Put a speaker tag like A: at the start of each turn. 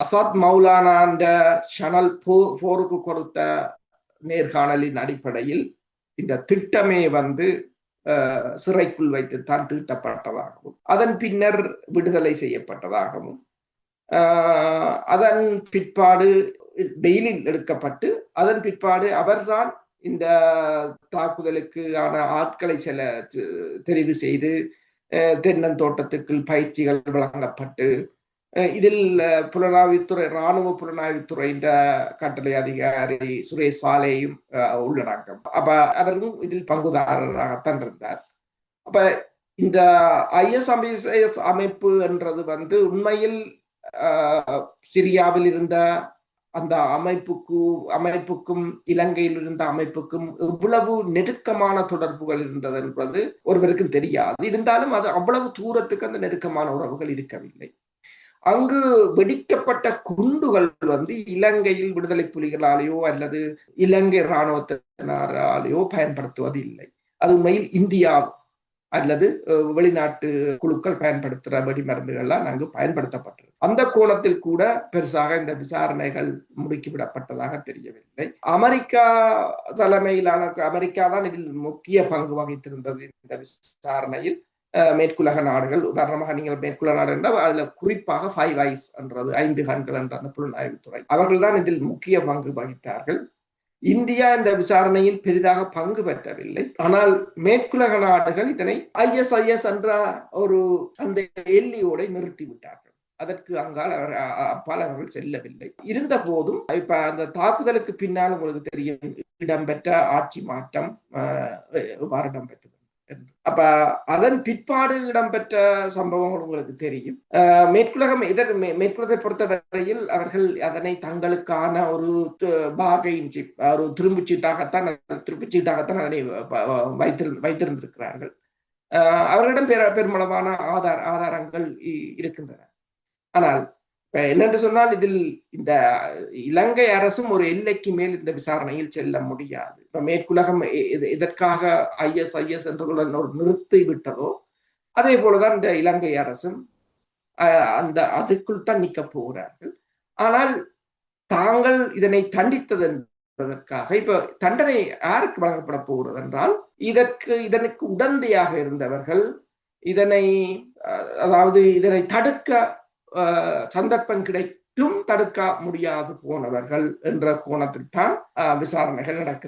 A: அசாத் மௌலானா என்ற சேனல் போருக்கு கொடுத்த நேர்காணலின் அடிப்படையில் இந்த திட்டமே சிறைக்குள் வைத்துத்தான் தீட்டப்பட்டதாகவும் அதன் பின்னர் விடுதலை செய்யப்பட்டதாகவும் அதன் பிற்பாடு டெய்லியில் எடுக்கப்பட்டு அதன் பிற்பாடு அவர்தான் இந்த தாக்குதலுக்கான ஆட்களை தெரிவு செய்து தென்னந்தோட்டத்துக்கு பயிற்சிகள் வழங்கப்பட்டு இதில் புலனாய்வுத்துறை இராணுவ புலனாய்வுத்துறை கட்டளை அதிகாரி சுரேஷ் சாலேயும் உள்ளடக்கம். அப்ப அவரும் இதில் பங்குதாரராகத்தான் இருந்தார். அப்ப இந்த ISIS அமைப்பு என்றது உண்மையில் சிரியாவில் இருந்த அந்த அமைப்புக்கும் இலங்கையில் இருந்த அமைப்புக்கும் இவ்வளவு நெருக்கமான தொடர்புகள் இருந்தது என்பது ஒருவருக்கும் தெரியாது. இருந்தாலும் அது அவ்வளவு தூரத்துக்கு அந்த நெருக்கமான உறவுகள் இருக்கவில்லை. அங்கு வெடிக்கப்பட்ட குண்டுகள் இலங்கையில் விடுதலை புலிகளாலேயோ அல்லது இலங்கை இராணுவத்தினராலேயோ பயன்படுத்துவது இல்லை. அது உண்மையில் இந்தியா அல்லது வெளிநாட்டு குழுக்கள் பயன்படுத்துகிற வெடிமருந்துகள்லாம் அங்கு பயன்படுத்தப்பட்டது. அந்த கோணத்தில் கூட பெருசாக இந்த விசாரணைகள் முடுக்கிவிடப்பட்டதாக தெரியவில்லை. அமெரிக்கா தலைமையிலான அமெரிக்கா தான் இதில் முக்கிய பங்கு வகித்திருந்தது. இந்த விசாரணையில் மேற்குலக நாடுகள், உதாரணமாக நீங்கள் மேற்குலக நாடு என்றால் அதுல குறிப்பாக 5 ஐஸ் என்றது 5 கண்கள் என்ற அந்த புலனாய்வுத்துறை அவர்கள் தான் இதில் முக்கிய பங்கு வகித்தார்கள். இந்தியா இந்த விசாரணையில் பெரிதாக பங்கு பெற்றவில்லை. ஆனால் மேற்குலக நாடுகள் இதனை ISIS என்ற ஒரு அந்த எல்லையோடு நிறுத்திவிட்டார்கள். அதற்கு அங்கால் அப்பால் அவர்கள் செல்லவில்லை. இருந்த போதும் இப்ப அந்த தாக்குதலுக்கு பின்னால் உங்களுக்கு தெரியும் இடம்பெற்ற ஆட்சி மாற்றம் எவ்வாறு இடம்பெற்றது. அப்ப அதன் பிற்பாடு இடம்பெற்ற சம்பவங்கள் உங்களுக்கு தெரியும். மேற்குலகத்தை பொறுத்தவரையில் அவர்கள் அதனை தங்களுக்கான ஒரு பார்கெயின் ஒரு திரும்புச்சீட்டாகத்தான் அதனை வைத்திருந்திருக்கிறார்கள். அவர்களிடம் பெருமளவான ஆதாரங்கள் இருக்கின்றன. ஆனால் இப்ப என்னென்று சொன்னால் இதில் இந்த இலங்கை அரசும் ஒரு எல்லைக்கு மேல் இந்த விசாரணையில் செல்ல முடியாது. இப்ப மேற்குலகம் இதற்காக ISIS என்று ஒரு நிறுத்தி விட்டதோ அதே போலதான் இந்த இலங்கை அரசும் அதுக்குள் தான் நிற்க போகிறார்கள். ஆனால் தாங்கள் இதனை தண்டித்தது என்பதற்காக இப்ப தண்டனை யாருக்கு வழங்கப்பட போகிறது என்றால் இதற்கு உடந்தையாக இருந்தவர்கள், இதனை தடுக்க சந்தர்ப்பம் கிடைத்தும் தடுக்க முடியாது போனவர்கள் என்ற கோணத்தில் தான் விசாரணைகள் நடக்கின்றன.